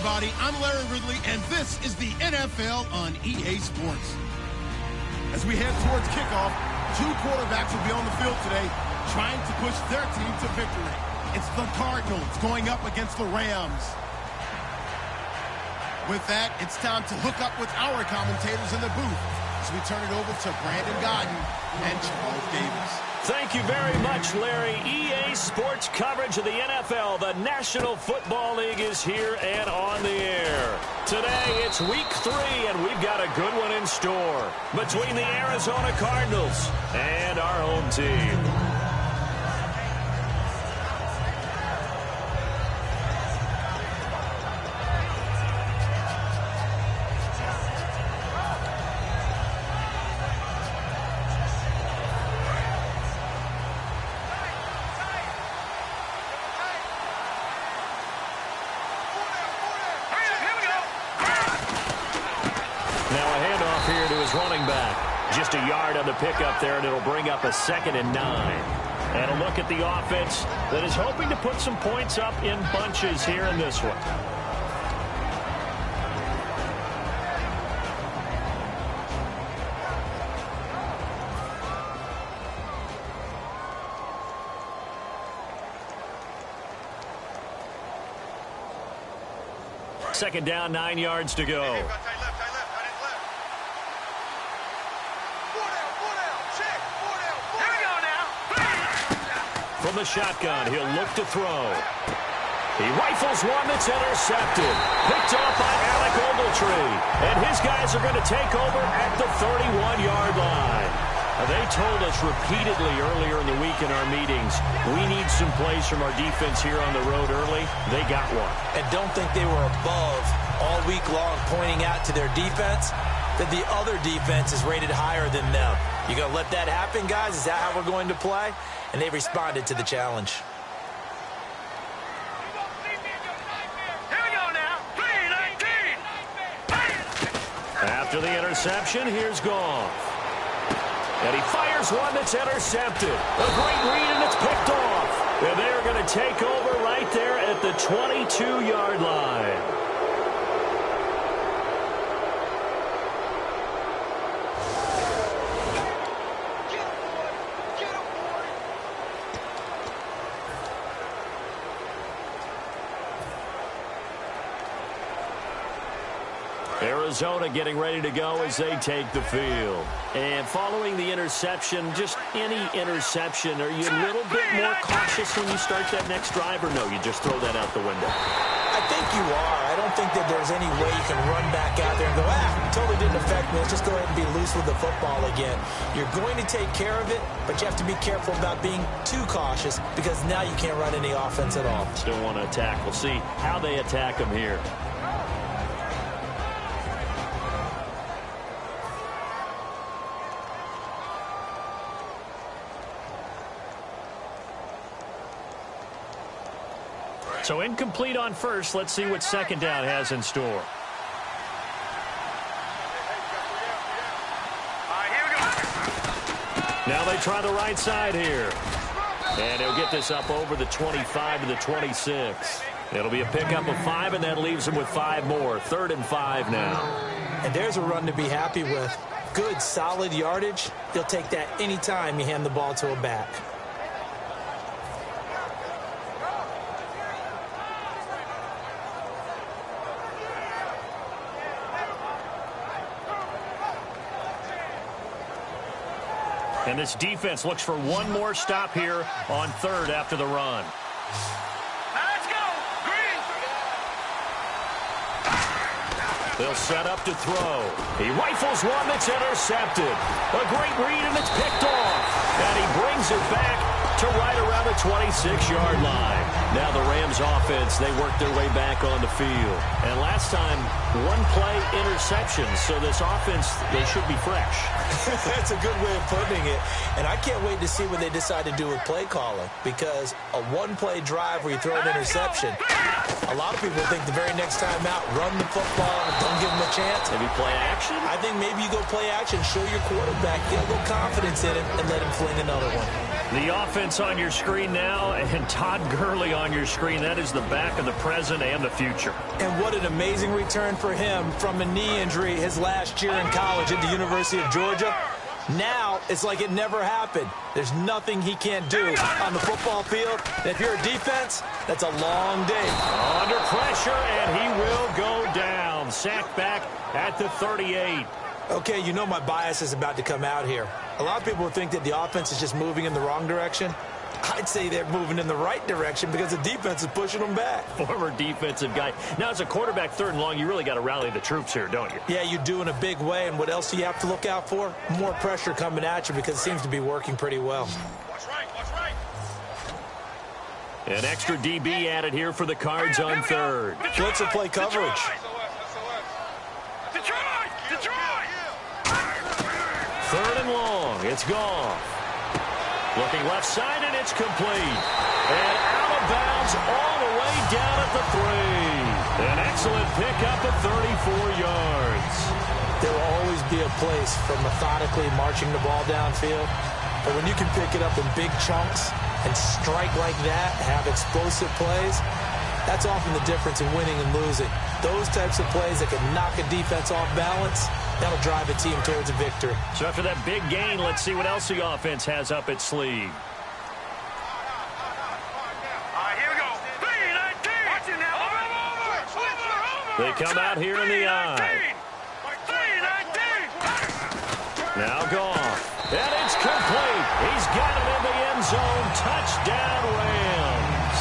everybody. I'm Larry Ridley, and this is the NFL on EA Sports. As we head towards kickoff, two quarterbacks will be on the field today trying to push their team to victory. It's the Cardinals going up against the Rams. With that, it's time to hook up with our commentators in the booth as we turn it over to Brandon Godden and Charles Davis. Thank you very much, Larry. EA Sports coverage of the NFL. The National Football League is here and on the air. Today, it's week 3, and we've got a good one in store between the Arizona Cardinals and our home team. Running back. Just a yard on the pickup there, and it'll bring up a 2nd and 9. And a look at the offense that is hoping to put some points up in bunches here in this one. Second down, 9 yards to go. From the shotgun, he'll look to throw. He rifles one that's intercepted. Picked off by Alec Ogletree. And his guys are going to take over at the 31-yard line. They told us repeatedly earlier in the week in our meetings, we need some plays from our defense here on the road early. They got one. And don't think they were above all week long pointing out to their defense that the other defense is rated higher than them. You going to let that happen, guys? Is that how we're going to play? And they responded to the challenge. Here we go now. 3-19. After the interception, here's Goff. And he fires one that's intercepted. A great read, and it's picked off. And they're going to take over right there at the 22-yard line. Arizona getting ready to go as they take the field. And following the interception, just any interception, are you a little bit more cautious when you start that next drive, or no, you just throw that out the window? I think you are. I don't think that there's any way you can run back out there and go, totally didn't affect me. Let's just go ahead and be loose with the football again. You're going to take care of it, but you have to be careful about being too cautious because now you can't run any offense at all. Still want to attack. We'll see how they attack them here. So incomplete on first. Let's see what second down has in store. Now they try the right side here. And he'll get this up over the 25 to the 26. It'll be a pickup of 5, and that leaves him with 5 more. 3rd and 5 now. And there's a run to be happy with. Good, solid yardage. You'll take that anytime you hand the ball to a back. And this defense looks for one more stop here on 3rd after the run. Let's go, Green. They'll set up to throw. He rifles one that's intercepted. A great read, and it's picked off. And he brings it back to right around the 26-yard line. Now the Rams offense, they work their way back on the field. And last time, one-play interception. So this offense, they should be fresh. That's a good way of putting it. And I can't wait to see what they decide to do with play calling. Because a one-play drive where you throw an interception, a lot of people think the very next time out, run the football, don't give them a chance. Maybe play action? I think maybe you go play action, show your quarterback, get a little confidence in him, and let him fling another one. The offense on your screen now, and Todd Gurley on your screen. That is the back of the present and the future. And what an amazing return for him from a knee injury his last year in college at the University of Georgia. Now, it's like it never happened. There's nothing he can't do on the football field. And if you're a defense, that's a long day. Under pressure, and he will go down. Sacked back at the 38. Okay, you know my bias is about to come out here. A lot of people would think that the offense is just moving in the wrong direction. I'd say they're moving in the right direction because the defense is pushing them back. Former defensive guy. Now, as a quarterback, 3rd and long, you really got to rally the troops here, don't you? Yeah, you do in a big way. And what else do you have to look out for? More pressure coming at you because it seems to be working pretty well. Watch right, watch right. An extra DB added here for the Cards on 3rd. Blitz will play coverage. Detroit! 3rd and long. It's gone. Looking left side, and it's complete. And out of bounds all the way down at the 3. An excellent pickup of 34 yards. There will always be a place for methodically marching the ball downfield. But when you can pick it up in big chunks and strike like that, have explosive plays, that's often the difference in winning and losing. Those types of plays that can knock a defense off balance, that'll drive a team towards a victory. So after that big gain, let's see what else the offense has up its sleeve. Here we go. 3-19. Watch it now. Over. They come out here in the eye. 3-19. Now gone. And it's complete. He's got it in the end zone. Touchdown, Rams.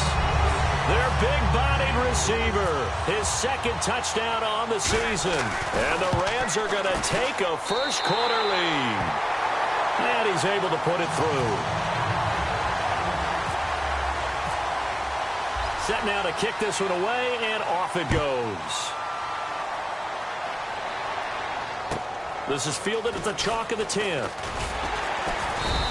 Their big-bodied receiver. His 2nd touchdown on the season. And the Rams are going to take a first-quarter lead. And he's able to put it through. Set now to kick this one away, and off it goes. This is fielded at the chalk of the 10.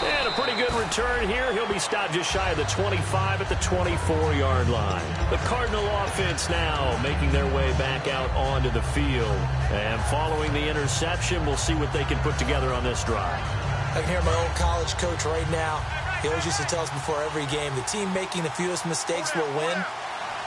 And a pretty good return here. He'll be stopped just shy of the 25 at the 24-yard line. The Cardinal offense now making their way back out onto the field. And following the interception, we'll see what they can put together on this drive. I can hear my old college coach right now. He always used to tell us before every game, the team making the fewest mistakes will win.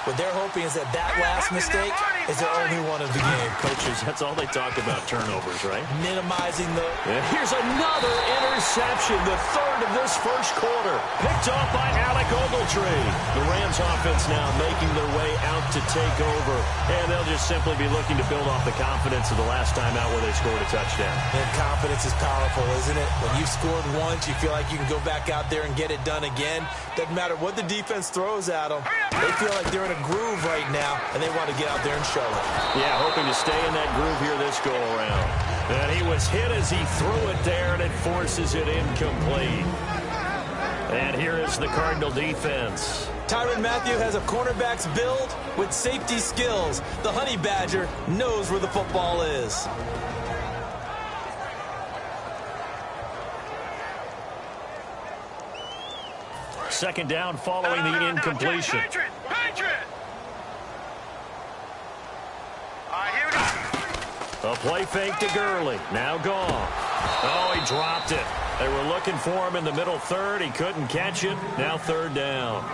What they're hoping is that last mistake is their only one of the game. Coaches, that's all they talk about, turnovers, right? Minimizing the... And here's another interception, the 3rd of this first quarter. Picked off by Alec Ogletree. The Rams offense now making their way out to take over. And they'll just simply be looking to build off the confidence of the last time out where they scored a touchdown. And confidence is powerful, isn't it? When you've scored once, you feel like you can go back out there and get it done again. Doesn't matter what the defense throws at them. They feel like they're in a groove right now, and they want to get out there and show it. Yeah, hoping to stay in that groove here this go-around. And he was hit as he threw it there, and it forces it incomplete. And here is the Cardinal defense. Tyrann Mathieu has a cornerback's build with safety skills. The Honey Badger knows where the football is. Second down following the incompletion. Patriot. Here we go. A play fake to Gurley. Now gone. Oh, he dropped it. They were looking for him in the middle 3rd. He couldn't catch it. Now 3rd down.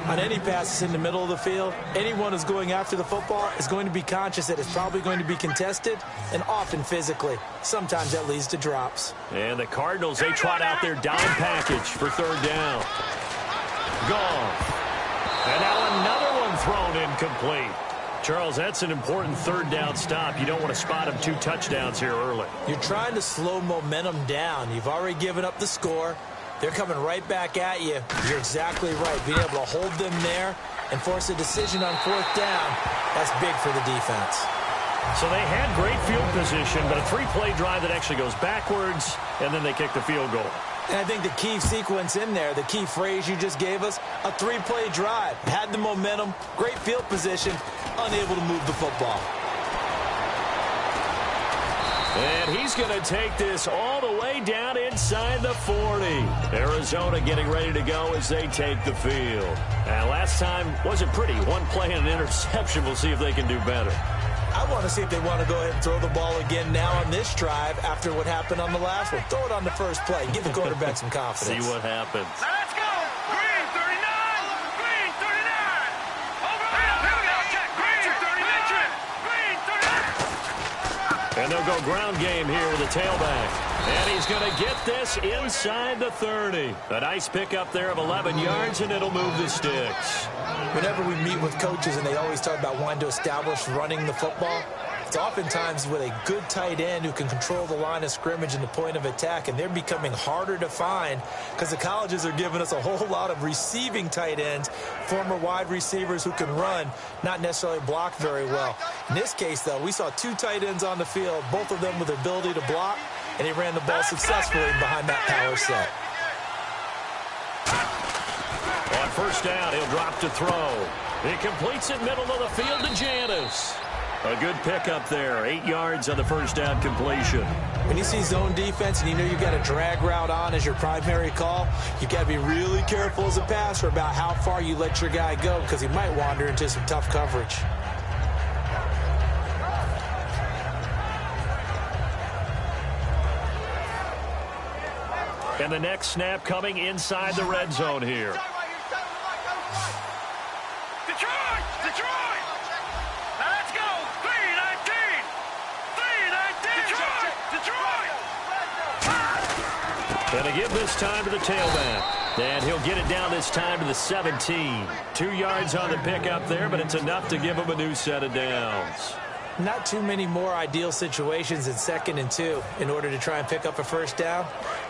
On any passes in the middle of the field, anyone who's going after the football is going to be conscious that it's probably going to be contested, and often physically. Sometimes that leads to drops. And the Cardinals, they trot out their dime package for 3rd down. Gone. And now another one thrown incomplete. Charles, that's an important 3rd down stop. You don't want to spot him 2 touchdowns here early. You're trying to slow momentum down. You've already given up the score. They're coming right back at you. You're exactly right. Being able to hold them there and force a decision on 4th down, that's big for the defense. So they had great field position, but a 3-play drive that actually goes backwards, and then they kick the field goal. And I think the key sequence in there, the key phrase you just gave us, a 3-play drive. Had the momentum, great field position, unable to move the football. And he's going to take this all the way down inside the 40. Arizona getting ready to go as they take the field. And last time wasn't pretty. 1 play and an interception. We'll see if they can do better. I want to see if they want to go ahead and throw the ball again now on this drive after what happened on the last one. Throw it on the first play. Give the quarterback some confidence. See what happens. Now let's go. Green 39. Green 39. Over. Here we go. Check. Green 39. Green 39. And they'll go ground game here with a tailback. And he's going to get this inside the 30. A nice pickup there of 11 yards, and it'll move the sticks. Whenever we meet with coaches and they always talk about wanting to establish running the football, it's oftentimes with a good tight end who can control the line of scrimmage and the point of attack, and they're becoming harder to find because the colleges are giving us a whole lot of receiving tight ends, former wide receivers who can run, not necessarily block very well. In this case, though, we saw two tight ends on the field, both of them with the ability to block, and he ran the ball successfully behind that power set. On first down, he'll drop to throw. He completes it middle of the field to Janis. A good pickup there, 8 yards on the first down completion. When you see zone defense and you know you've got a drag route on as your primary call, you've got to be really careful as a passer about how far you let your guy go because he might wander into some tough coverage. And the next snap coming inside the red zone here. Detroit! Detroit! Now let's go! 3-19! 3-19! Detroit! Detroit! And to give this time to the tailback. And he'll get it down this time to the 17. 2 yards on the pickup there, but it's enough to give him a new set of downs. Not too many more ideal situations in 2nd and 2 in order to try and pick up a first down.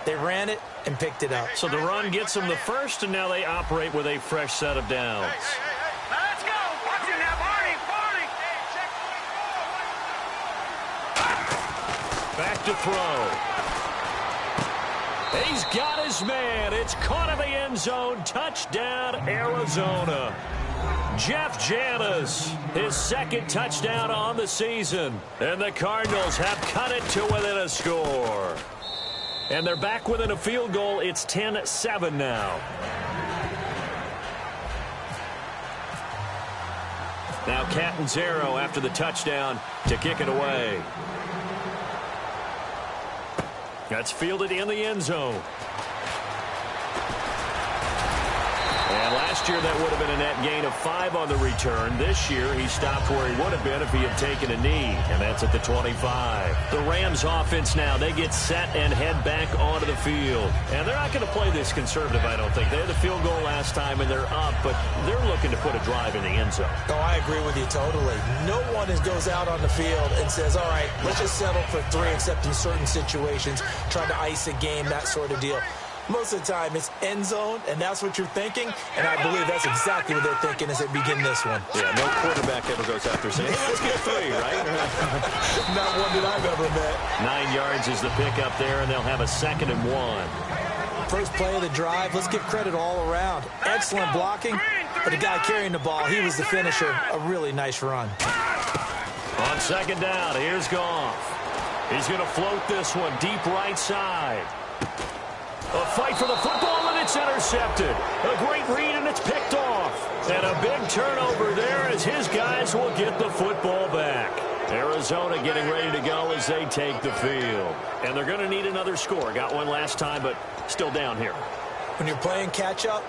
They ran it and picked it up. So the run gets them the first, and now they operate with a fresh set of downs. Now let's go! Watch it now, Barney! Barney! Back to throw. He's got his man. It's caught in the end zone. Touchdown, Arizona. Jeff Janis, his second touchdown on the season. And the Cardinals have cut it to within a score. And they're back within a field goal. It's 10-7 now. Now Catanzaro after the touchdown to kick it away. That's fielded in the end zone. And last year that would have been a net gain of 5 on the return. This year he stopped where he would have been if he had taken a knee, and that's at the 25. The Rams offense now, they get set and head back onto the field. And they're not going to play this conservative, I don't think. They had the field goal last time and they're up, but they're looking to put a drive in the end zone. Oh, I agree with you totally. No one goes out on the field and says, all right, let's just settle for 3 except in certain situations, trying to ice a game, that sort of deal. Most of the time, it's end zone, and that's what you're thinking, and I believe that's exactly what they're thinking as they begin this one. Yeah, no quarterback ever goes out there saying, hey, let's get 3, right? Not one that I've ever met. 9 yards is the pickup there, and they'll have a 2nd and 1. First play of the drive, let's give credit all around. Excellent blocking, but the guy carrying the ball, he was the finisher. A really nice run. On 2nd down, here's Goff. He's going to float this one deep right side. A fight for the football, and it's intercepted. A great read, and it's picked off. And a big turnover there as his guys will get the football back. Arizona getting ready to go as they take the field. And they're going to need another score. Got one last time, but still down here. When you're playing catch-up,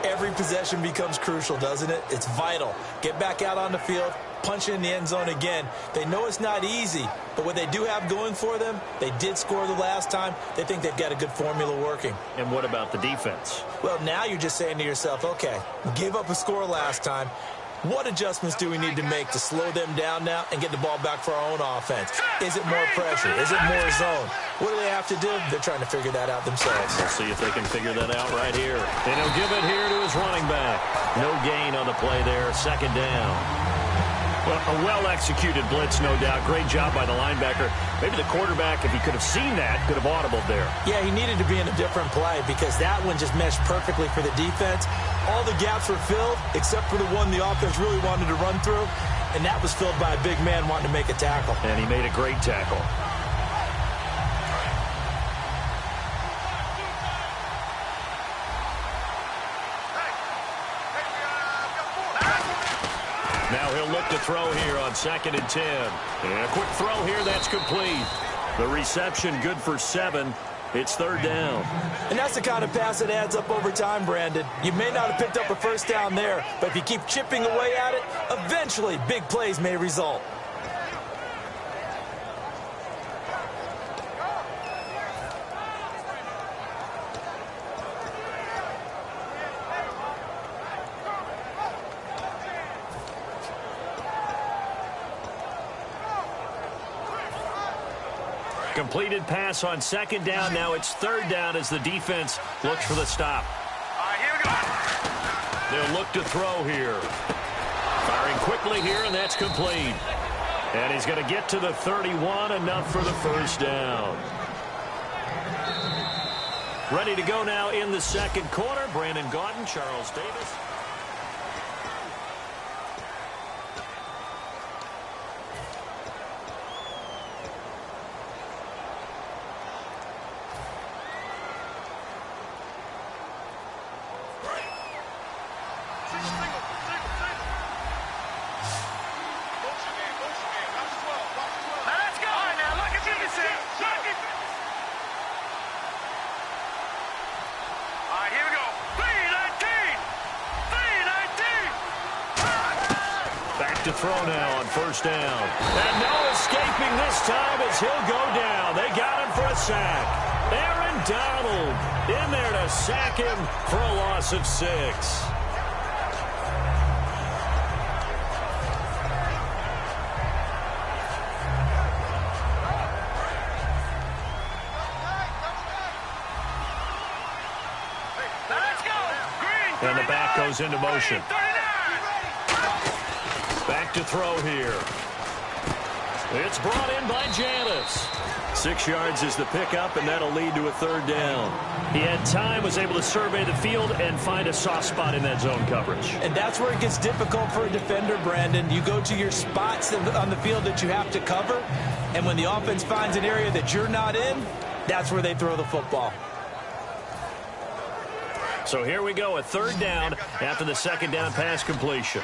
every possession becomes crucial, doesn't it? It's vital. Get back out on the field, punch it in the end zone again. They know it's not easy, but what they do have going for them, they did score the last time. They think they've got a good formula working. And what about the defense? Well, now you're just saying to yourself, okay, we gave up a score last time. What adjustments do we need to make to slow them down now and get the ball back for our own offense? Is it more pressure? Is it more zone? What do they have to do? They're trying to figure that out themselves. We'll see if they can figure that out right here. And he'll give it here to his running back. No gain on the play there. 2nd down. Well, a well-executed blitz, no doubt. Great job by the linebacker. Maybe the quarterback, if he could have seen that, could have audibled there. Yeah, he needed to be in a different play because that one just meshed perfectly for the defense. All the gaps were filled except for the one the offense really wanted to run through, and that was filled by a big man wanting to make a tackle. And he made a great tackle. Now he'll look to throw here on 2nd and 10. And a quick throw here, that's complete. The reception good for 7. It's 3rd down. And that's the kind of pass that adds up over time, Brandon. You may not have picked up a first down there, but if you keep chipping away at it, eventually big plays may result. Completed pass on 2nd down. Now it's 3rd down as the defense looks for the stop. All right, here we go. They'll look to throw here. Firing quickly here, and that's complete. And he's going to get to the 31, enough for the first down. Ready to go now in the 2nd quarter. Brandon Gaudin, Charles Davis. To throw now on 1st down. And no escaping this time as he'll go down. They got him for a sack. Aaron Donald in there to sack him for a loss of 6. And the back goes into motion. Back to throw here. It's brought in by Janis. 6 yards is the pickup, and that'll lead to a 3rd down. He had time, was able to survey the field and find a soft spot in that zone coverage. And that's where it gets difficult for a defender, Brandon. You go to your spots on the field that you have to cover, and when the offense finds an area that you're not in, that's where they throw the football. So here we go, a 3rd down after the 2nd down pass completion.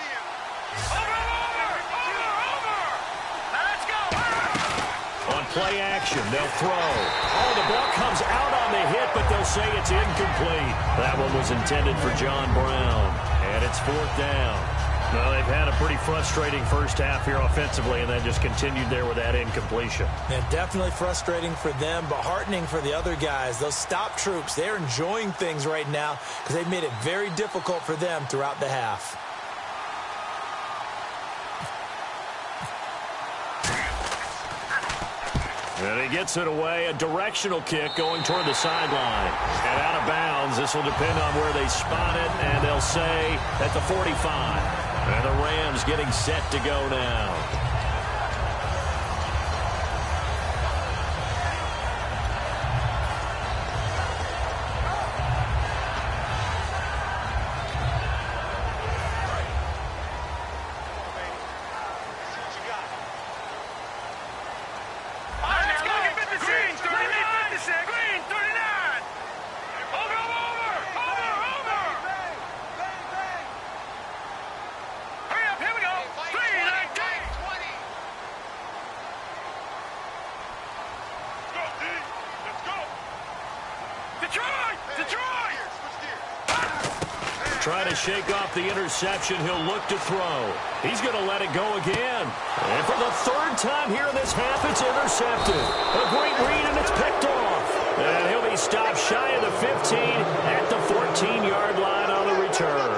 Play action. They'll throw. Oh, the ball comes out on the hit, but they'll say it's incomplete. That one was intended for John Brown. And it's 4th down. Well, they've had a pretty frustrating first half here offensively, and then just continued there with that incompletion. Yeah, definitely frustrating for them, but heartening for the other guys. Those stop troops, they're enjoying things right now because they've made it very difficult for them throughout the half. And he gets it away, a directional kick going toward the sideline. And out of bounds, this will depend on where they spot it, and they'll say at the 45. And the Rams getting set to go now. Trying to shake off the interception. He'll look to throw. He's going to let it go again. And for the 3rd time here in this half, it's intercepted. A great read, and it's picked off. And he'll be stopped shy of the 15 at the 14-yard line on the return.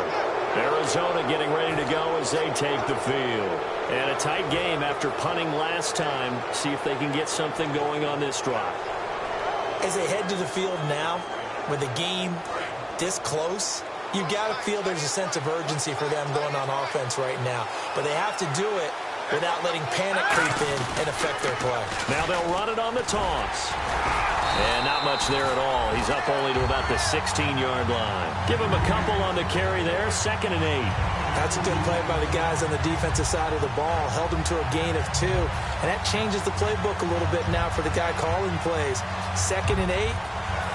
Arizona getting ready to go as they take the field. And a tight game after punting last time. See if they can get something going on this drive. As they head to the field now, with the game this close, you've got to feel there's a sense of urgency for them going on offense right now. But they have to do it without letting panic creep in and affect their play. Now they'll run it on the toss. And not much there at all. He's up only to about the 16-yard line. Give him a couple on the carry there, 2nd and 8. That's a good play by the guys on the defensive side of the ball. Held him to a gain of 2. And that changes the playbook a little bit now for the guy calling plays. 2nd and 8.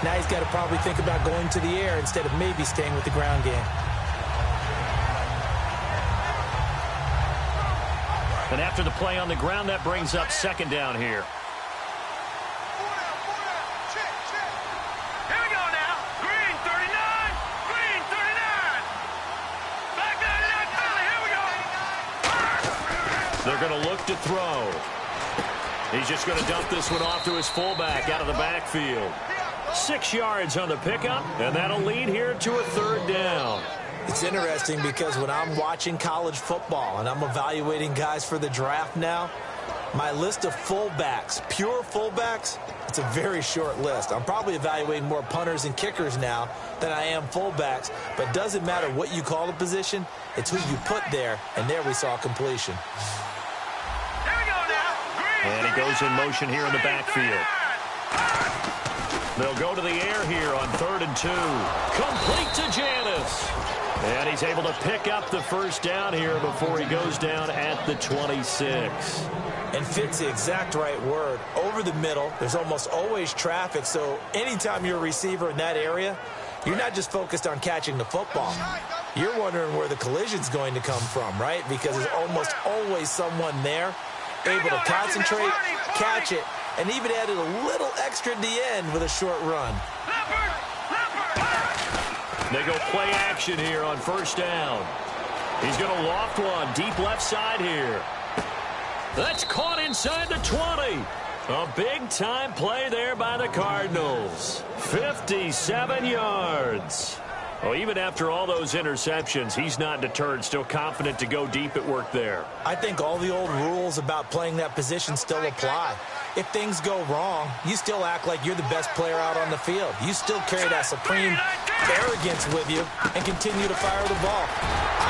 Now he's got to probably think about going to the air instead of maybe staying with the ground game. And after the play on the ground, that brings up second down here. Here we go now. Green 39. Green 39. Back 99 penalty. Here we go. They're going to look to throw. He's just going to dump this one off to his fullback out of the backfield. 6 yards on the pickup, and that'll lead here to a third down. It's interesting because when I'm watching college football and I'm evaluating guys for the draft now, my list of fullbacks, pure fullbacks, it's a very short list. I'm probably evaluating more punters and kickers now than I am fullbacks, but it doesn't matter what you call the position, it's who you put there, and there we saw completion. Here we go now. Green And he goes in motion here in the backfield. They'll go to the air here on 3rd and 2. Complete to Janis. And he's able to pick up the first down here before he goes down at the 26. And fits the exact right word. Over the middle, there's almost always traffic, so anytime you're a receiver in that area, you're not just focused on catching the football. You're wondering where the collision's going to come from, right? Because there's almost always someone there able to concentrate, catch it, and even added a little extra at the end with a short run. They go play action here on first down. He's going to loft one deep left side here. That's caught inside the 20. A big-time play there by the Cardinals. 57 yards. Well, even after all those interceptions, he's not deterred, still confident to go deep at work there. I think all the old rules about playing that position still apply. If things go wrong, you still act like you're the best player out on the field. You still carry that supreme arrogance with you and continue to fire the ball.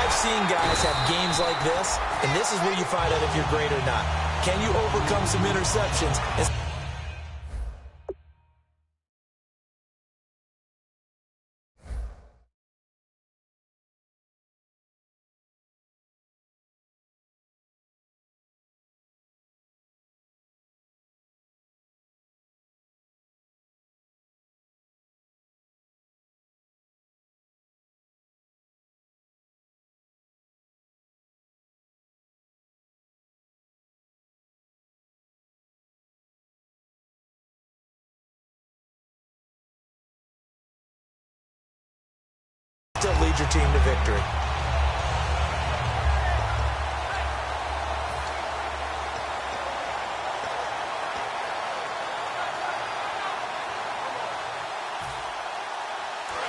I've seen guys have games like this, and this is where you find out if you're great or not. Can you overcome some interceptions? Still lead your team to victory.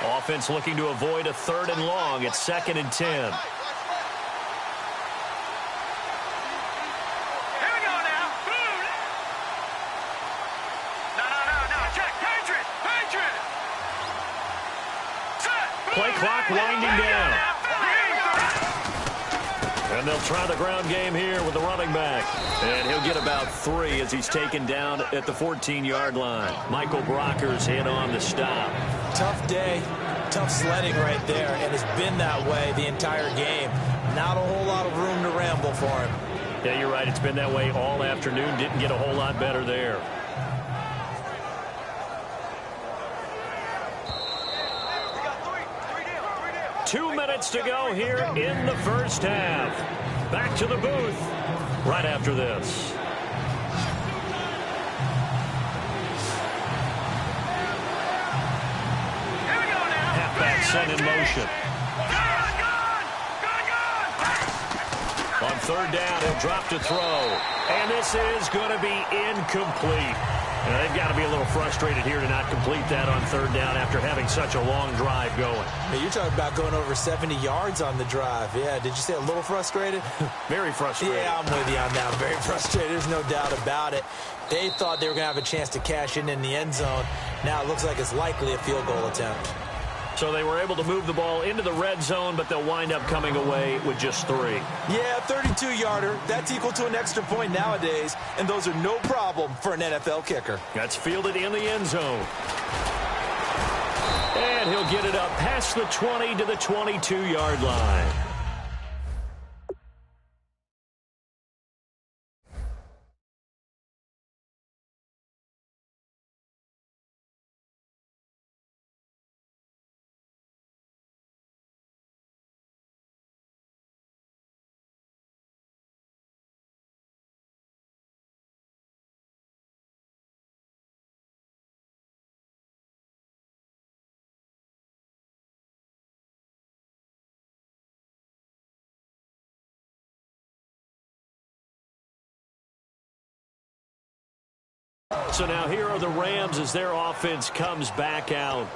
Offense looking to avoid a 3rd and long. It's 2nd and 10. Here we go now. Boom. No. Check. Patriot. Set. Play clock winding down. And they'll try the ground game here with the running back. And he'll get about 3 as he's taken down at the 14-yard line. Michael Brocker's in on the stop. Tough day, tough sledding right there, and it's been that way the entire game. Not a whole lot of room to ramble for him. Yeah, you're right. It's been that way all afternoon. Didn't get a whole lot better there. Three down. 2 minutes to go here in the first half. Back to the booth right after this. Halfback sent in motion. On 3rd down, he'll drop to throw. And this is going to be incomplete. Now, they've got to be a little frustrated here to not complete that on 3rd down after having such a long drive going. Hey, you're talking about going over 70 yards on the drive. Yeah, did you say a little frustrated? Very frustrated. Yeah, I'm with you on that. Very frustrated. There's no doubt about it. They thought they were going to have a chance to cash in the end zone. Now it looks like it's likely a field goal attempt. So they were able to move the ball into the red zone, but they'll wind up coming away with just 3. Yeah, 32-yarder. That's equal to an extra point nowadays, and those are no problem for an NFL kicker. That's fielded in the end zone. And he'll get it up past the 20 to the 22-yard line. So now here are the Rams as their offense comes back out.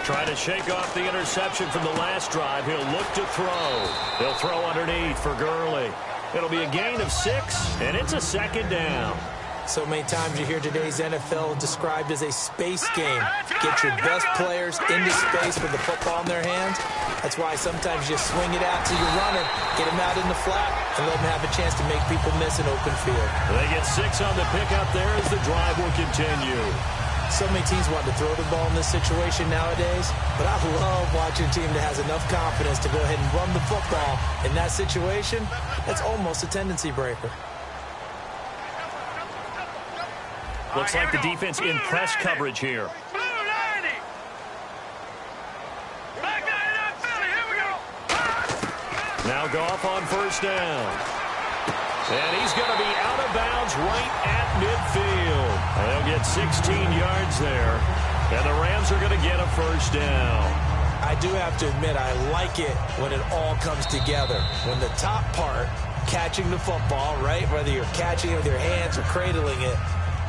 Trying to shake off the interception from the last drive. He'll look to throw. He'll throw underneath for Gurley. It'll be a gain of 6, and it's a second down. So many times you hear today's NFL described as a space game. Get your best players into space with the football in their hands. That's why sometimes you swing it out to your runner, get him out in the flat, and let him have a chance to make people miss an open field. They get 6 on the pickup there as the drive will continue. So many teams want to throw the ball in this situation nowadays, but I love watching a team that has enough confidence to go ahead and run the football. In that situation, that's almost a tendency breaker. Looks like the defense in press coverage here. Now Goff on first down. And he's going to be out of bounds right at midfield. They'll get 16 yards there. And the Rams are going to get a first down. I do have to admit, I like it when it all comes together. When the top part, catching the football, right, whether you're catching it with your hands or cradling it,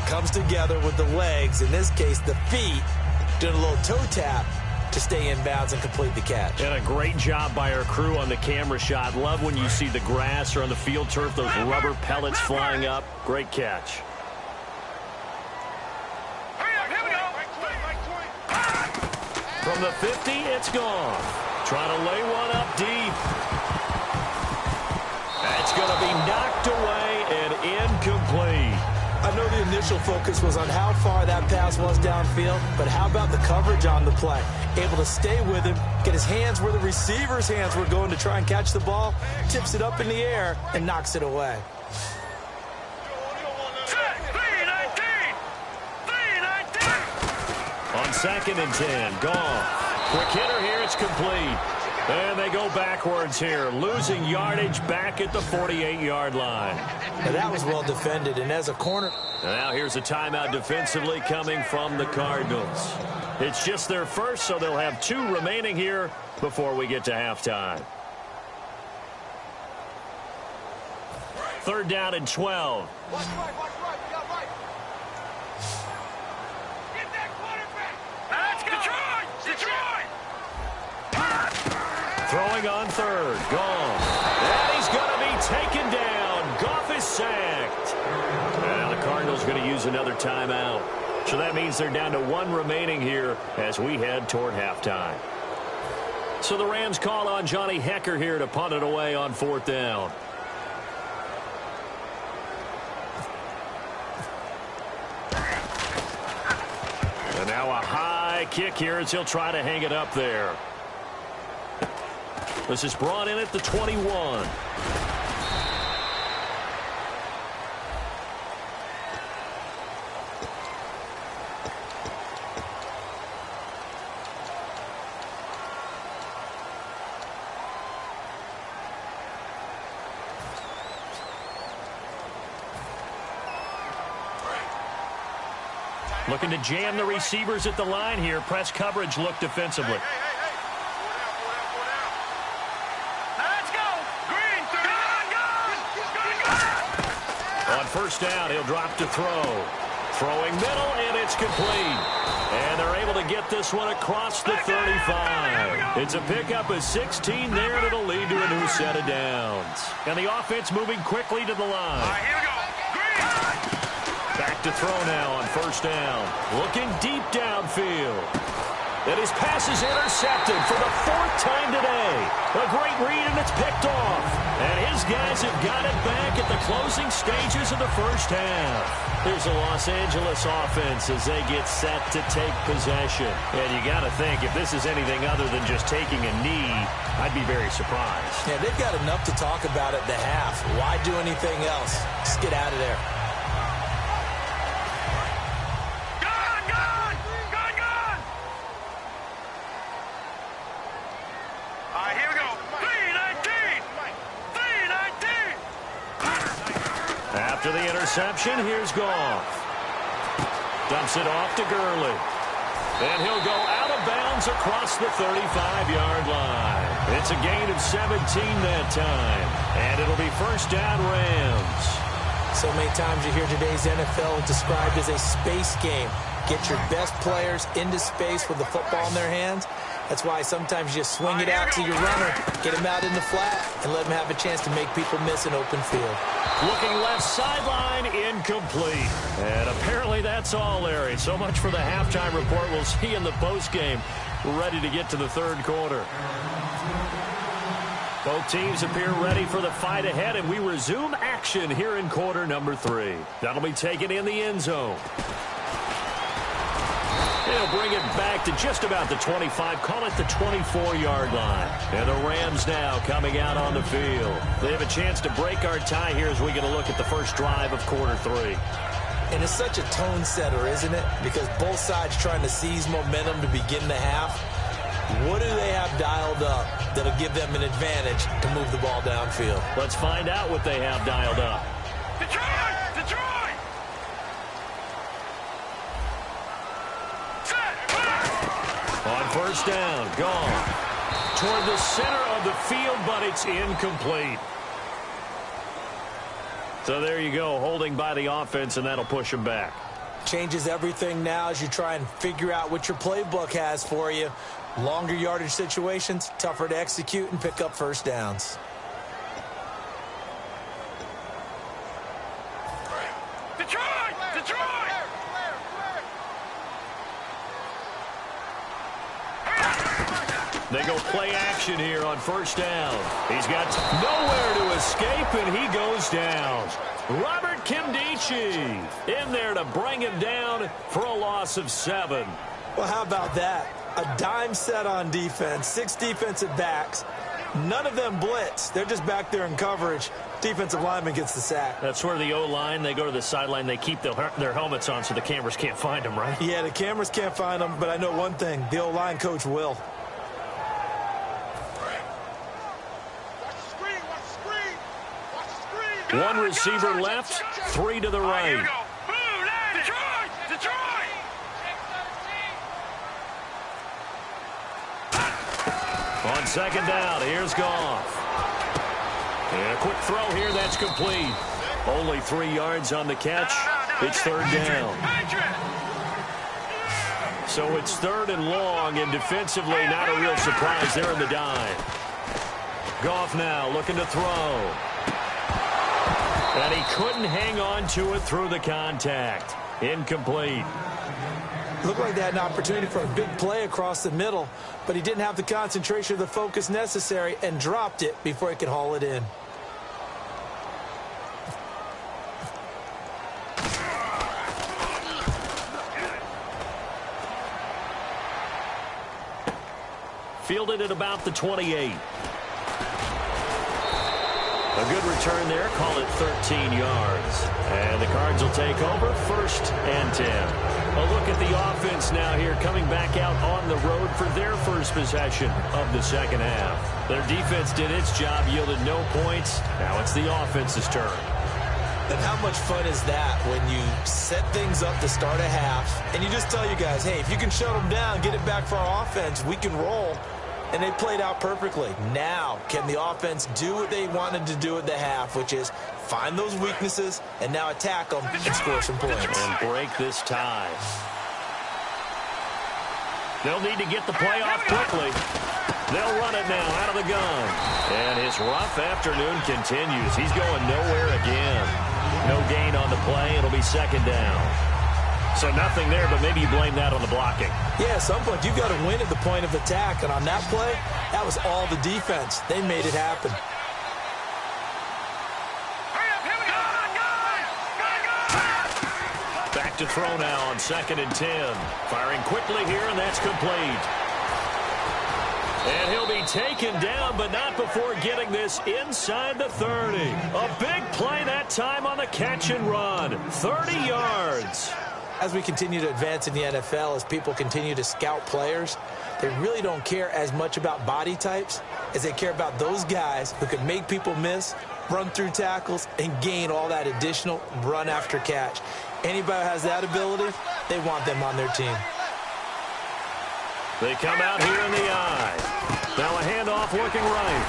comes together with the legs, in this case the feet, doing a little toe tap to stay in bounds and complete the catch. And a great job by our crew on the camera shot. Love when you see the grass or on the field turf, those rubber pellets flying up. Great catch. From the 50, it's gone. Trying to lay one up deep. That's going to be knocked away and incomplete. I know the initial focus was on how far that pass was downfield, but how about the coverage on the play? Able to stay with him, get his hands where the receiver's hands were going to try and catch the ball, tips it up in the air, and knocks it away. On 2nd and 10, gone. Quick hitter here, it's complete. And they go backwards here, losing yardage back at the 48-yard line. Now that was well defended, and as a corner. Now here's a timeout defensively coming from the Cardinals. It's just their first, so they'll have 2 remaining here before we get to halftime. 3rd down and 12. Watch right, you got right. Get that quarterback. Let's go. Detroit. Throwing on 3rd, gone. And he's going to be taken down. Goff is sacked. Now the Cardinals going to use another timeout. So that means they're down to 1 remaining here as we head toward halftime. So the Rams call on Johnny Hecker here to punt it away on 4th down. And now a high kick here as he'll try to hang it up there. This is brought in at the 21. Looking to jam the receivers at the line here. Press coverage look defensively. On 1st down, he'll drop to throw. Throwing middle, and it's complete. And they're able to get this one across the 35. It's a pickup of 16 there, and it'll lead to a new set of downs. And the offense moving quickly to the line. Here we go. Back to throw now on 1st down. Looking deep downfield. And his pass is intercepted for the 4th time today. A great read, and it's picked off. And his guys have got it back at the closing stages of the 1st half. Here's the Los Angeles offense as they get set to take possession. And you got to think, if this is anything other than just taking a knee, I'd be very surprised. Yeah, they've got enough to talk about at the half. Why do anything else? Just get out of there. After the interception, here's Goff. Dumps it off to Gurley. And he'll go out of bounds across the 35-yard line. It's a gain of 17 that time. And it'll be first down Rams. So many times you hear today's NFL described as a space game. Get your best players into space with the football in their hands. That's why sometimes you just swing it out to your runner, get him out in the flat, and let him have a chance to make people miss an open field. Looking left sideline, incomplete. And apparently that's all, Larry. So much for the halftime report. We'll see in the postgame. We're ready to get to the third quarter. Both teams appear ready for the fight ahead, and we resume action here in quarter number 3. That'll be taken in the end zone. They'll bring it back to just about the 25, call it the 24-yard line. And the Rams now coming out on the field. They have a chance to break our tie here as we get a look at the first drive of quarter 3. And it's such a tone setter, isn't it? Because both sides trying to seize momentum to begin the half. What do they have dialed up that'll give them an advantage to move the ball downfield? Let's find out what they have dialed up. Detroit! Detroit! On first down, gone. Toward the center of the field, but it's incomplete. So there you go, holding by the offense, and that'll push them back. Changes everything now as you try and figure out what your playbook has for you. Longer yardage situations, tougher to execute and pick up first downs. Detroit! Detroit! They go play action here on first down. He's got nowhere to escape, and he goes down. Robert Kimdichie in there to bring him down for a loss of 7. Well, how about that? A dime set on defense, 6 defensive backs. None of them blitz. They're just back there in coverage. Defensive lineman gets the sack. That's where the O-line, they go to the sideline, they keep their helmets on so the cameras can't find them, right? Yeah, the cameras can't find them, but I know one thing. The O-line coach will. One receiver left, 3 to the right. Here we go. Move, Detroit! Detroit! On second down, here's Goff. And a quick throw here, that's complete. Only 3 yards on the catch. It's third down. So it's third and long, and defensively not a real surprise there in the dive. Goff now looking to throw. And he couldn't hang on to it through the contact. Incomplete. Looked like they had an opportunity for a big play across the middle, but he didn't have the concentration or the focus necessary and dropped it before he could haul it in. Fielded at about the 28. A good return there, call it 13 yards. And the Cards will take over, first and 10. A look at the offense now here, coming back out on the road for their first possession of the second half. Their defense did its job, yielded no points. Now it's the offense's turn. And how much fun is that when you set things up to start a half, and you just tell you guys, hey, if you can shut them down, get it back for our offense, we can roll. And they played out perfectly. Now, can the offense do what they wanted to do at the half, which is find those weaknesses and now attack them and score some points. And break this tie. They'll need to get the play off quickly. They'll run it now out of the gun. And his rough afternoon continues. He's going nowhere again. No gain on the play. It'll be second down. So nothing there, but maybe you blame that on the blocking. Yeah, at some point, you've got to win at the point of attack. And on that play, that was all the defense. They made it happen. Back to throw now on second and 10. Firing quickly here, and that's complete. And he'll be taken down, but not before getting this inside the 30. A big play that time on the catch and run. 30 yards. as we continue to advance in the NFL, as people continue to scout players, they really don't care as much about body types as they care about those guys who can make people miss, run through tackles, and gain all that additional run after catch. Anybody who has that ability, they want them on their team. They come out here in the eye. Now a handoff looking right.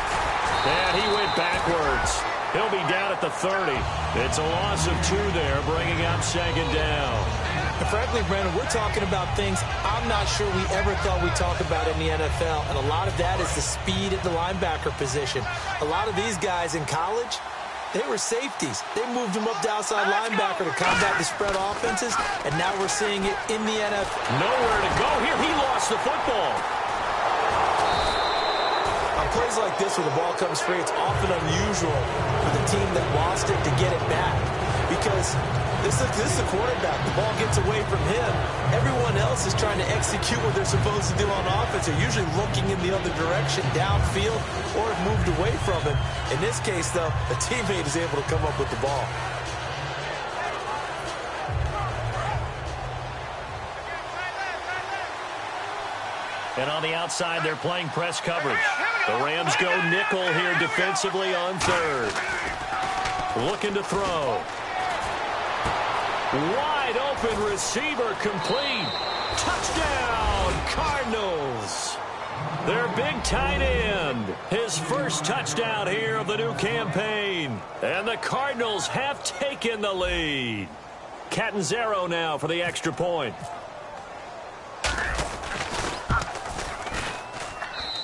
And he went backwards. He'll be down at the 30. It's a loss of 2 there, bringing up second down. And frankly, Brandon, we're talking about things I'm not sure we ever thought we'd talk about in the NFL. And a lot of that is the speed at the linebacker position. A lot of these guys in college, they were safeties. They moved them up to outside linebacker to combat the spread offenses, and now we're seeing it in the NFL. Nowhere to go here. He lost the football. On plays like this where the ball comes free, it's often unusual for the team that lost it to get it back, because this is the quarterback. The ball gets away from him. Everyone else is trying to execute what they're supposed to do on offense. They're usually looking in the other direction, downfield, or have moved away from him. In this case, though, a teammate is able to come up with the ball. And on the outside, they're playing press coverage. The Rams go nickel here defensively on third. Looking to throw. Wide open receiver complete. Touchdown, Cardinals. Their big tight end. His first touchdown here of the new campaign. And the Cardinals have taken the lead. Catanzaro now for the extra point.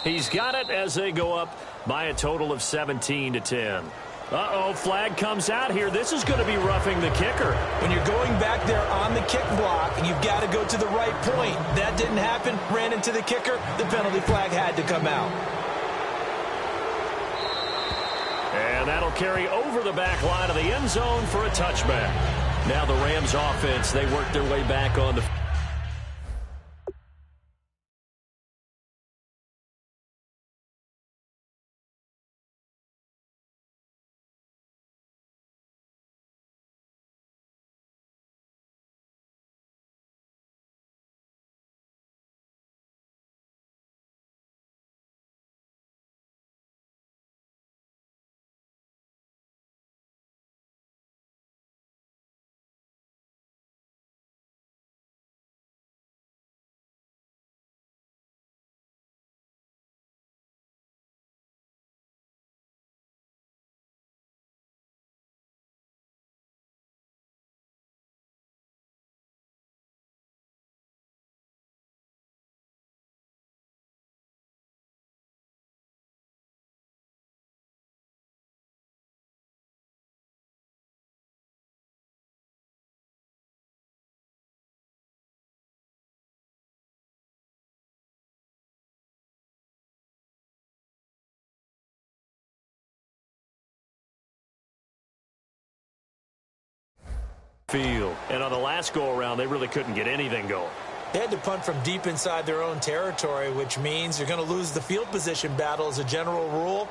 He's got it as they go up by a total of 17-10. Uh-oh, flag comes out here. This is going to be roughing the kicker. When you're going back there on the kick block, you've got to go to the right point. That didn't happen. Ran into the kicker. The penalty flag had to come out. And that'll carry over the back line of the end zone for a touchback. Now the Rams offense, they work their way back on the field. And on the last go-around, they really couldn't get anything going. They had to punt from deep inside their own territory, which means you're going to lose the field position battle as a general rule.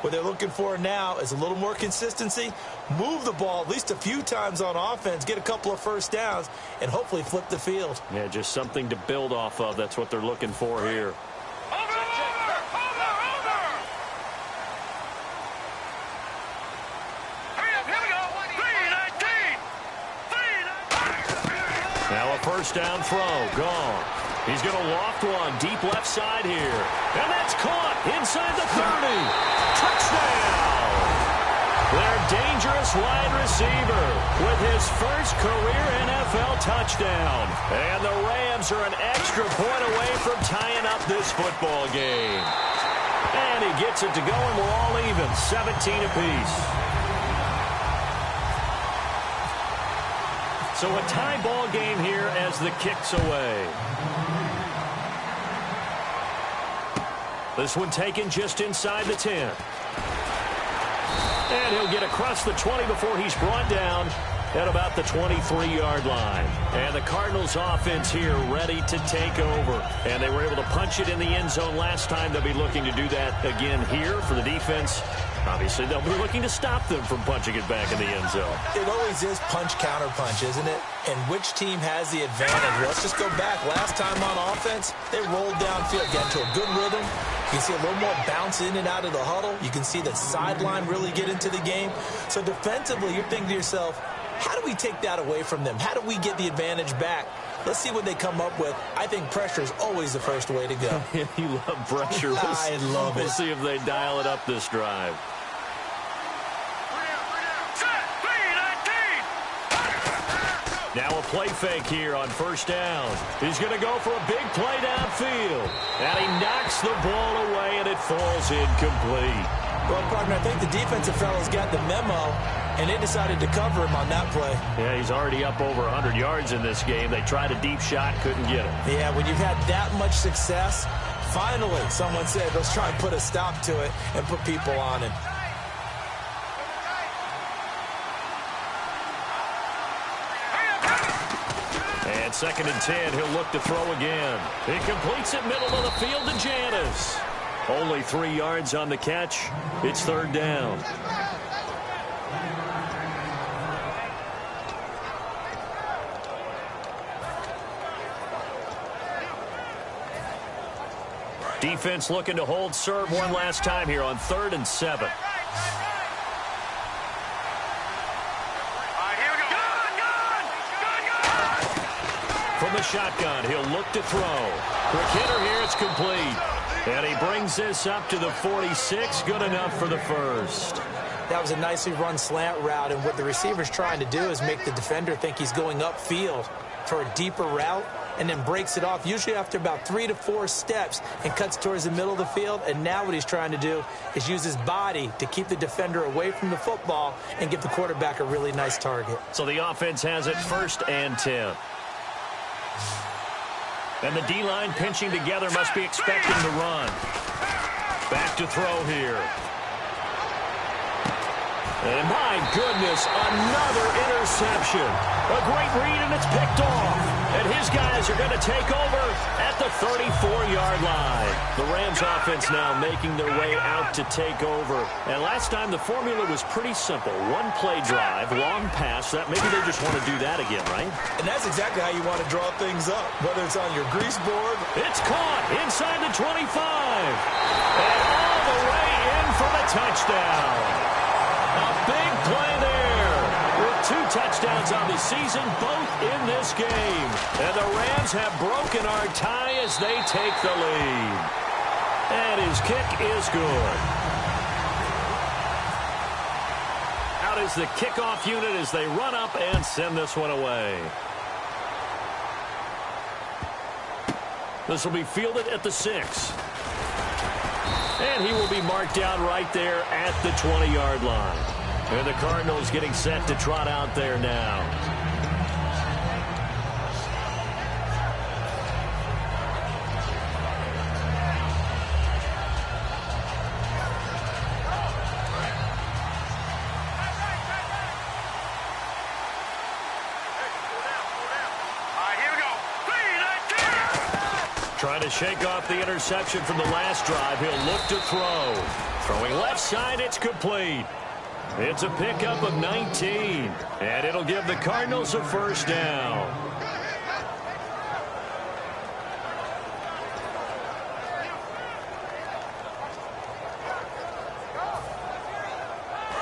What they're looking for now is a little more consistency, move the ball at least a few times on offense, get a couple of first downs, and hopefully flip the field. Yeah, just something to build off of. That's what they're looking for here. Now a first down throw, gone. He's going to loft one deep left side here. And that's caught inside the 30. Touchdown! Their dangerous wide receiver with his first career NFL touchdown. And the Rams are an extra point away from tying up this football game. And he gets it to go, and we're all even, 17 apiece. So a tie ball game here as the kick's away. This one taken just inside the 10. And he'll get across the 20 before he's brought down at about the 23-yard line. And the Cardinals offense here ready to take over. And they were able to punch it in the end zone last time. They'll be looking to do that again here for the defense. Obviously, they'll be looking to stop them from punching it back in the end zone. It always is punch-counter-punch, isn't it? And which team has the advantage? Let's just go back. Last time on offense, they rolled downfield, got into a good rhythm. You can see a little more bounce in and out of the huddle. You can see the sideline really get into the game. So defensively, you're thinking to yourself, how do we take that away from them? How do we get the advantage back? Let's see what they come up with. I think pressure is always the first way to go. You love pressure. I love it. We'll see if they dial it up this drive. Now a play fake here on first down. He's going to go for a big play downfield. And he knocks the ball away, and it falls incomplete. Well, partner, I think the defensive fellows got the memo, and they decided to cover him on that play. Yeah, he's already up over 100 yards in this game. They tried a deep shot, couldn't get it. Yeah, when you've had that much success, finally someone said, let's try and put a stop to it and put people on it. And 2nd and 10, he'll look to throw again. He completes it middle of the field to Janis. Only 3 yards on the catch. It's 3rd down. Defense looking to hold serve one last time here on 3rd and 7. From the shotgun, he'll look to throw. Quick hitter here, it's complete. And he brings this up to the 46. Good enough for the first. That was a nicely run slant route, and what the receiver's trying to do is make the defender think he's going upfield for a deeper route, and then breaks it off, usually after about 3 to 4 steps, and cuts towards the middle of the field. And now what he's trying to do is use his body to keep the defender away from the football and give the quarterback a really nice target. So the offense has it 1st and 10. And the D-line pinching together, must be expecting to run. Back to throw here. And my goodness, another interception. A great read, and it's picked off. And his guys are going to take over at the 34-yard line. The Rams offense now making their way out to take over. And last time the formula was pretty simple. One play drive, long pass. Maybe they just want to do that again, right? And that's exactly how you want to draw things up, whether it's on your grease board. It's caught inside the 25. And all the way in for the touchdown. A big play there. With 2 touchdowns on the season, both in this game. And the Rams have broken our tie as they take the lead. And his kick is good. Out is the kickoff unit as they run up and send this one away. This will be fielded at the 6. And he will be marked down right there at the 20-yard line. And the Cardinals getting set to trot out there now. Trying to shake off the interception from the last drive. He'll look to throw. Throwing left side, it's complete. It's a pickup of 19. And it'll give the Cardinals a 1st down.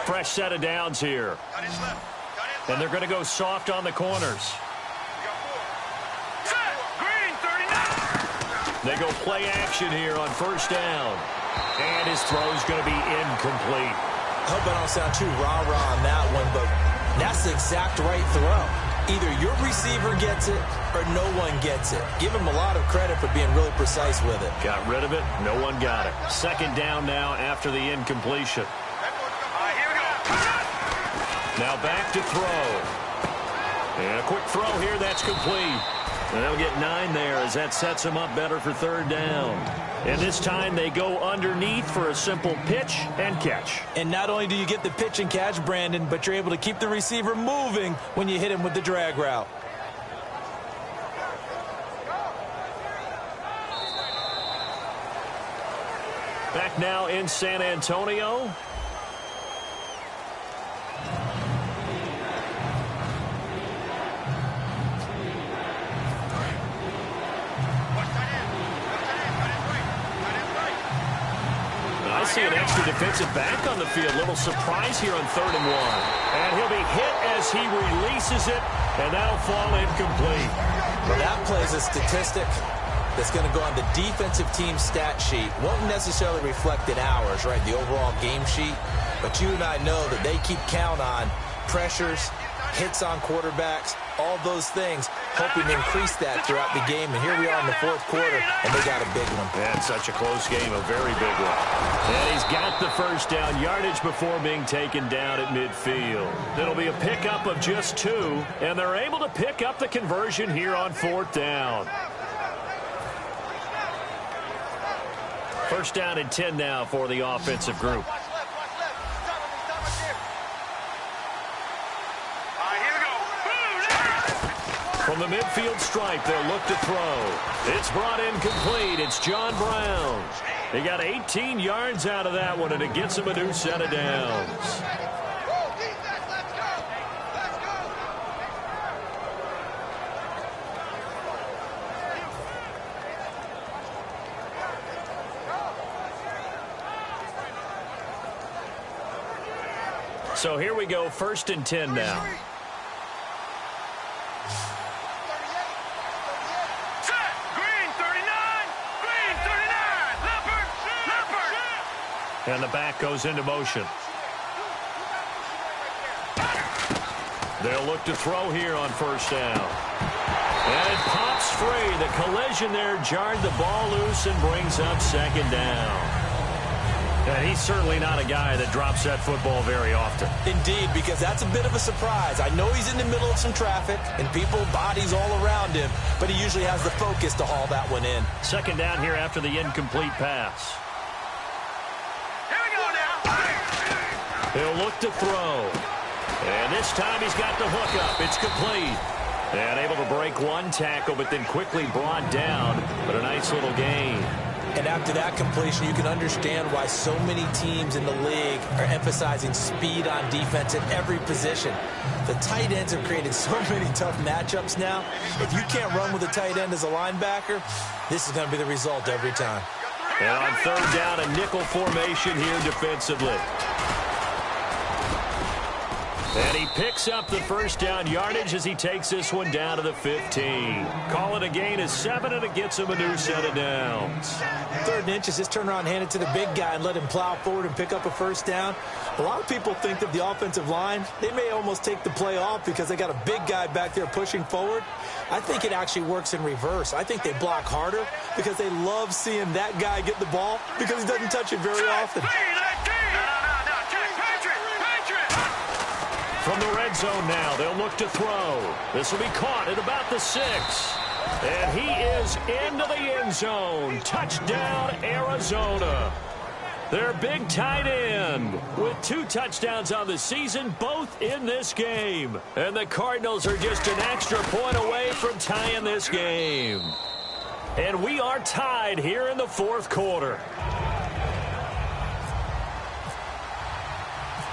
Fresh set of downs here. And they're going to go soft on the corners. They go play action here on 1st down. And his throw's going to be incomplete. I hope I don't sound too rah-rah on that one, but that's the exact right throw. Either your receiver gets it or no one gets it. Give him a lot of credit for being really precise with it. Got rid of it. No one got it. 2nd down now after the incompletion. Now back to throw. And a quick throw here. That's complete. And they'll get 9 there as that sets them up better for third down. And this time they go underneath for a simple pitch and catch. And not only do you get the pitch and catch, Brandon, but you're able to keep the receiver moving when you hit him with the drag route. Back now in San Antonio. I see an extra defensive back on the field. Little surprise here on 3rd and 1. And he'll be hit as he releases it, and that'll fall incomplete. Well, that plays a statistic that's going to go on the defensive team stat sheet. Won't necessarily reflect in ours, right, the overall game sheet. But you and I know that they keep count on pressures, hits on quarterbacks, all those things, hoping to increase that throughout the game. And here we are in the 4th quarter, and they got a big one. And such a close game, a very big one. And he's got the first down yardage before being taken down at midfield. It'll be a pickup of just 2, and they're able to pick up the conversion here on 4th down. First down and 10 now for the offensive group. From the midfield stripe, they'll look to throw. It's brought in complete. It's John Brown. He got 18 yards out of that one, and it gets him a new set of downs. So here we go, 1st and 10 now. And the back goes into motion. They'll look to throw here on 1st down. And it pops free. The collision there jarred the ball loose and brings up 2nd down. And he's certainly not a guy that drops that football very often. Indeed, because that's a bit of a surprise. I know he's in the middle of some traffic and people, bodies all around him, but he usually has the focus to haul that one in. 2nd down here after the incomplete pass. He'll look to throw. And this time he's got the hook up. It's complete. And able to break one tackle, but then quickly brought down. But a nice little gain. And after that completion, you can understand why so many teams in the league are emphasizing speed on defense at every position. The tight ends have created so many tough matchups now. If you can't run with a tight end as a linebacker, this is going to be the result every time. And on 3rd down, a nickel formation here defensively. And he picks up the first down yardage as he takes this one down to the 15. Call it a gain of 7, and it gets him a new set of downs. 3rd and inches, just turn around, hand it to the big guy, and let him plow forward and pick up a first down. A lot of people think that the offensive line, they may almost take the play off because they got a big guy back there pushing forward. I think it actually works in reverse. I think they block harder because they love seeing that guy get the ball because he doesn't touch it very often. From the red zone now, they'll look to throw. This will be caught at about the 6. And he is into the end zone. Touchdown, Arizona. Their big tight end with 2 touchdowns on the season, both in this game. And the Cardinals are just an extra point away from tying this game. And we are tied here in the 4th quarter.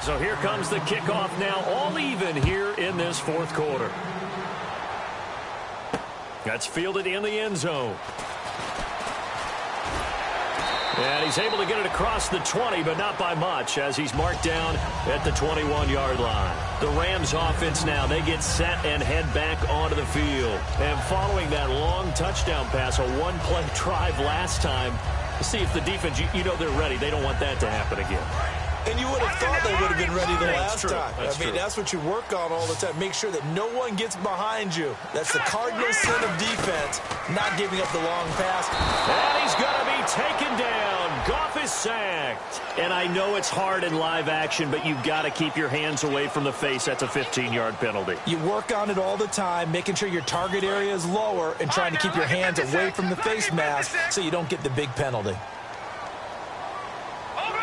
So here comes the kickoff now, all even here in this 4th quarter. That's fielded in the end zone. And he's able to get it across the 20, but not by much, as he's marked down at the 21-yard line. The Rams offense now, they get set and head back onto the field. And following that long touchdown pass, a one-play drive last time, to see if the defense, you know they're ready. They don't want that to happen again. And you would have thought they would have been ready the last time. That's what you work on all the time. Make sure that no one gets behind you. That's the cardinal sin of defense, not giving up the long pass. And he's going to be taken down. Goff is sacked. And I know it's hard in live action, but you've got to keep your hands away from the face. That's a 15-yard penalty. You work on it all the time, making sure your target area is lower and trying to keep your hands away from the face mask so you don't get the big penalty.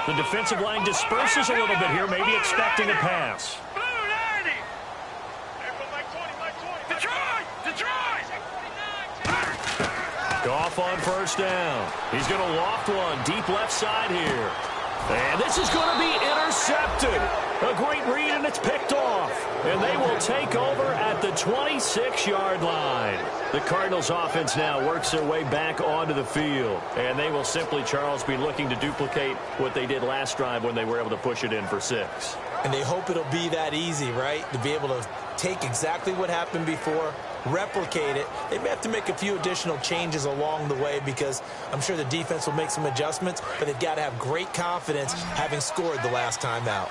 The defensive line disperses a little bit here, maybe expecting a pass. Goff on first down. He's going to loft one deep left side here. And this is going to be intercepted. A great read, and it's picked off. And they will take over at the 26-yard line. The Cardinals offense now works their way back onto the field. And they will simply, Charles, be looking to duplicate what they did last drive when they were able to push it in for 6. And they hope it'll be that easy, right? To be able to take exactly what happened before, replicate it. They may have to make a few additional changes along the way because I'm sure the defense will make some adjustments, but they've got to have great confidence having scored the last time out.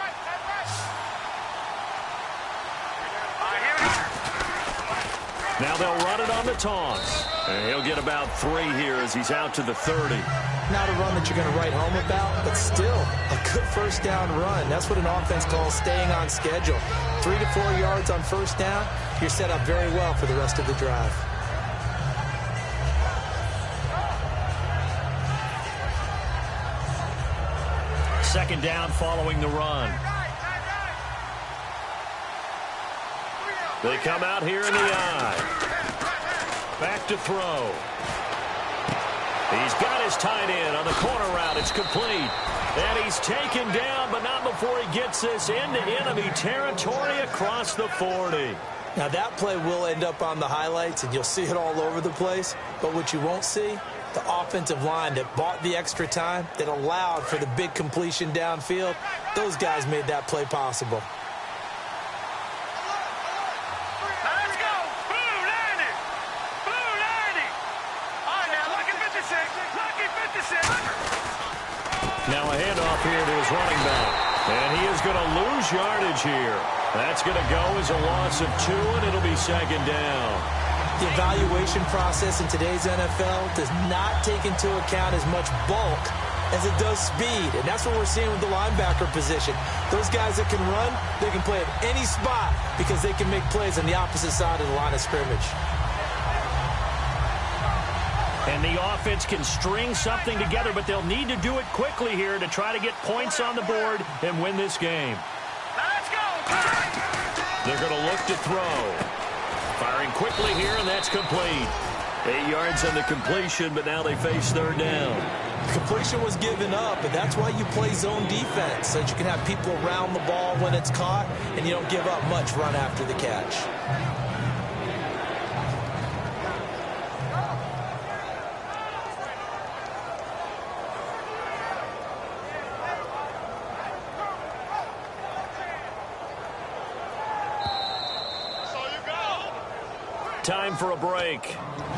Now they'll run it on the taunts. And he'll get about 3 here as he's out to the 30. Not a run that you're going to write home about, but still a good first down run. That's what an offense calls staying on schedule. 3 to 4 yards on first down, you're set up very well for the rest of the drive. Second down following the run. They come out here in the eye. Back to throw. He's got his tight end on the corner route. It's complete. And he's taken down, but not before he gets this into enemy territory across the 40. Now that play will end up on the highlights, and you'll see it all over the place. But what you won't see, the offensive line that bought the extra time, that allowed for the big completion downfield, those guys made that play possible. Now a handoff here to his running back. And he is going to lose yardage here. That's going to go as a loss of 2, and it'll be second down. The evaluation process in today's NFL does not take into account as much bulk as it does speed. And that's what we're seeing with the linebacker position. Those guys that can run, they can play at any spot because they can make plays on the opposite side of the line of scrimmage. And the offense can string something together, but they'll need to do it quickly here to try to get points on the board and win this game. Let's go! They're going to look to throw. Firing quickly here, and that's complete. 8 yards on the completion, but now they face third down. Completion was given up, and that's why you play zone defense, so that you can have people around the ball when it's caught, and you don't give up much run after the catch. Time for a break.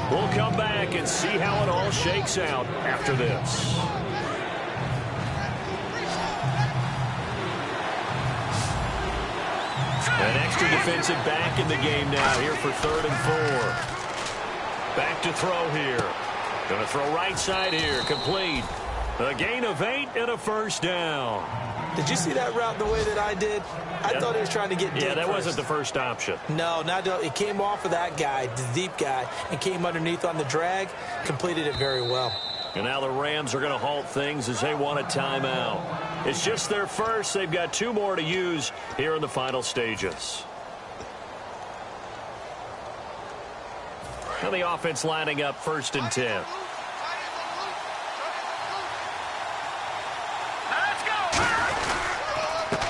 We'll come back and see how it all shakes out after this. An extra defensive back in the game now here for 3rd and 4. Back to throw here. Going to throw right side here. Complete. A gain of 8 and a first down. Did you see that route the way that I did? I thought he was trying to get deep. Yeah, that first. wasn't the first option. No, it came off of that guy, the deep guy, and came underneath on the drag, completed it very well. And now the Rams are going to halt things as they want a timeout. It's just their first. They've got 2 more to use here in the final stages. Now the offense lining up 1st and 10.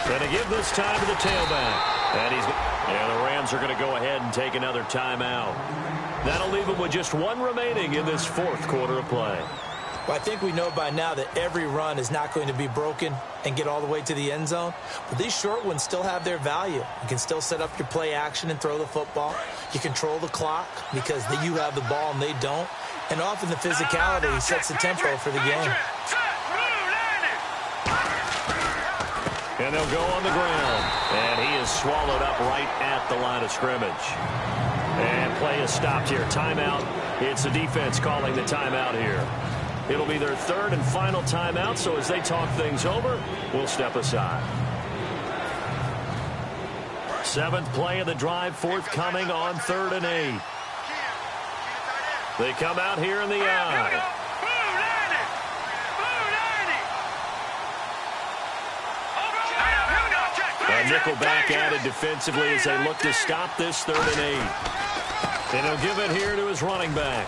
Going to give this time to the tailback. And the Rams are going to go ahead and take another timeout. That'll leave them with just 1 remaining in this 4th quarter of play. Well, I think we know by now that every run is not going to be broken and get all the way to the end zone. But these short ones still have their value. You can still set up your play action and throw the football. You control the clock because you have the ball and they don't. And often the physicality sets the tempo for the game. And they'll go on the ground. And he is swallowed up right at the line of scrimmage. And play is stopped here. Timeout. It's the defense calling the timeout here. It'll be their third and final timeout, so as they talk things over, we'll step aside. Seventh play of the drive forthcoming on 3rd and 8. They come out here in the eye. A nickel back added defensively as they look to stop this 3rd and 8. And he'll give it here to his running back.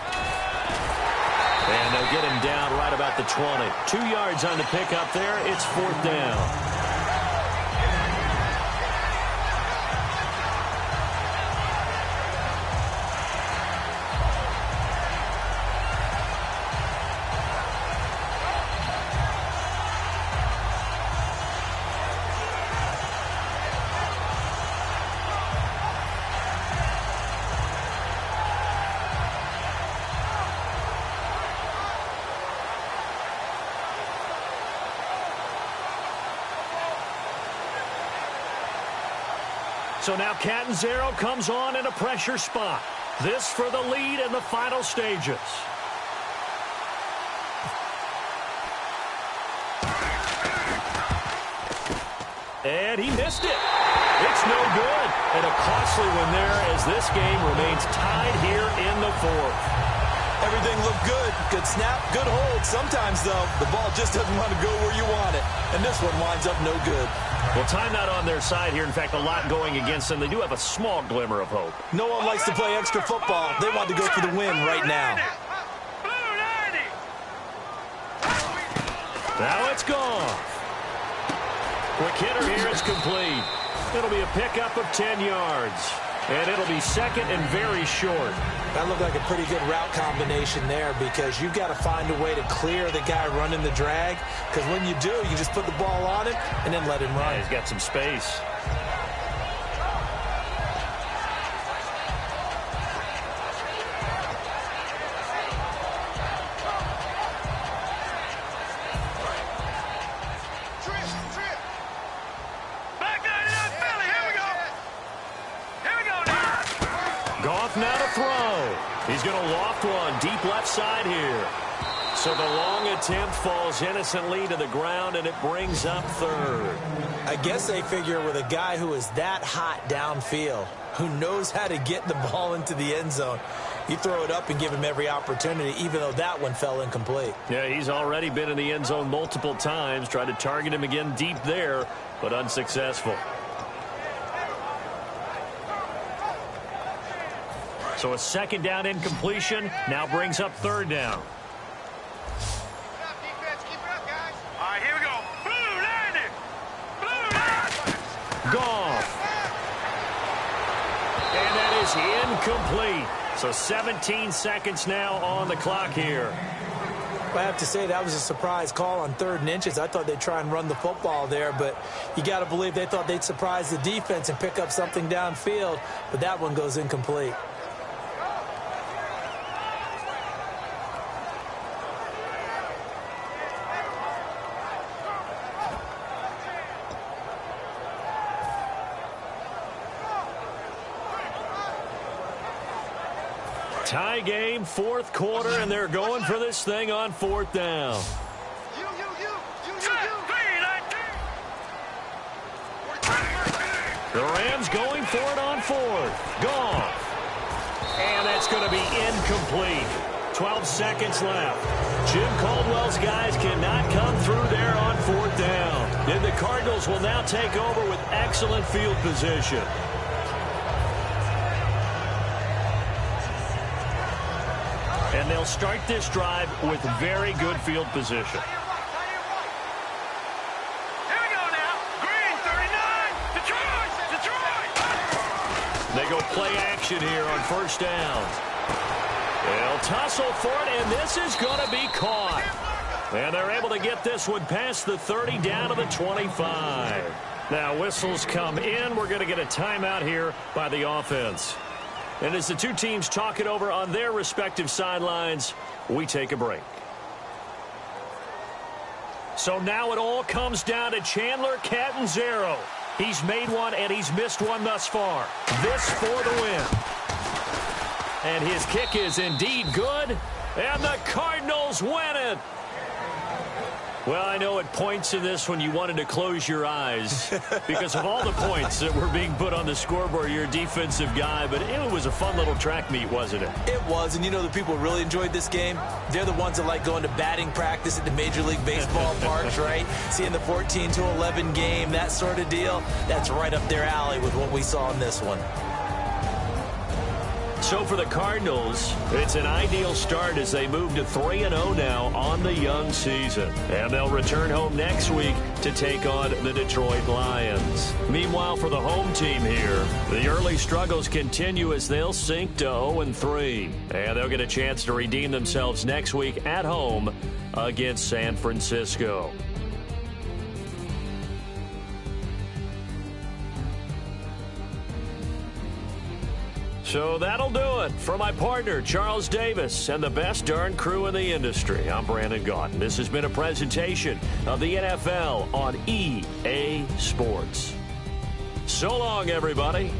And they'll get him down right about the 20. 2 yards on the pickup there. It's 4th down. So now Catanzaro comes on in a pressure spot. This for the lead in the final stages. And he missed it. It's no good. And a costly one there as this game remains tied here in the 4th. Everything looked good. Good snap, good hold. Sometimes, though, the ball just doesn't want to go where you want it. And this one winds up no good. Well, timeout on their side here. In fact, a lot going against them. They do have a small glimmer of hope. No one likes to play extra football. They want to go for the win right now. Now it's gone. Quick hitter here is complete. It'll be a pickup of 10 yards. And it'll be second and very short. That looked like a pretty good route combination there because you've got to find a way to clear the guy running the drag. Because when you do, you just put the ball on him and then let him run. Yeah, he's got some space. Now to throw. He's going to loft one deep left side here. So the long attempt falls innocently to the ground, and it brings up 3rd. I guess they figure with a guy who is that hot downfield, who knows how to get the ball into the end zone, you throw it up and give him every opportunity, even though that one fell incomplete. Yeah, he's already been in the end zone multiple times. Tried to target him again deep there, but unsuccessful. So a 2nd down incompletion now brings up 3rd down. All right, here we go. Blue landing. Goff. And that is incomplete. So 17 seconds now on the clock here. I have to say that was a surprise call on 3rd and inches. I thought they'd try and run the football there, but you got to believe they thought they'd surprise the defense and pick up something downfield, but that one goes incomplete. Tie game, 4th quarter, and they're going for this thing on 4th down. The Rams going for it on 4th. Goff. And that's going to be incomplete. 12 seconds left. Jim Caldwell's guys cannot come through there on 4th down. And the Cardinals will now take over with excellent field position. And they'll start this drive with very good field position. Here we go now. Green, 39. Detroit. They go play action here on 1st down. They'll tussle for it, and this is going to be caught. And they're able to get this one past the 30 down to the 25. Now whistles come in. We're going to get a timeout here by the offense. And as the two teams talk it over on their respective sidelines, we take a break. So now it all comes down to Chandler Catanzaro. He's made one and he's missed one thus far. This for the win. And his kick is indeed good, And the Cardinals win it. Well, I know at points in this one you wanted to close your eyes because of all the points that were being put on the scoreboard. You're a defensive guy, but it was a fun little track meet, wasn't it? It was, and you know the people who really enjoyed this game? They're the ones that like going to batting practice at the Major League Baseball parks, right? Seeing the 14-11 game, that sort of deal. That's right up their alley with what we saw in this one. So for the Cardinals, it's an ideal start as they move to 3-0 now on the young season. And they'll return home next week to take on the Detroit Lions. Meanwhile, for the home team here, the early struggles continue as they'll sink to 0-3. And they'll get a chance to redeem themselves next week at home against San Francisco. So that'll do it. For my partner, Charles Davis, and the best darn crew in the industry, I'm Brandon Gaudin. This has been a presentation of the NFL on EA Sports. So long, everybody.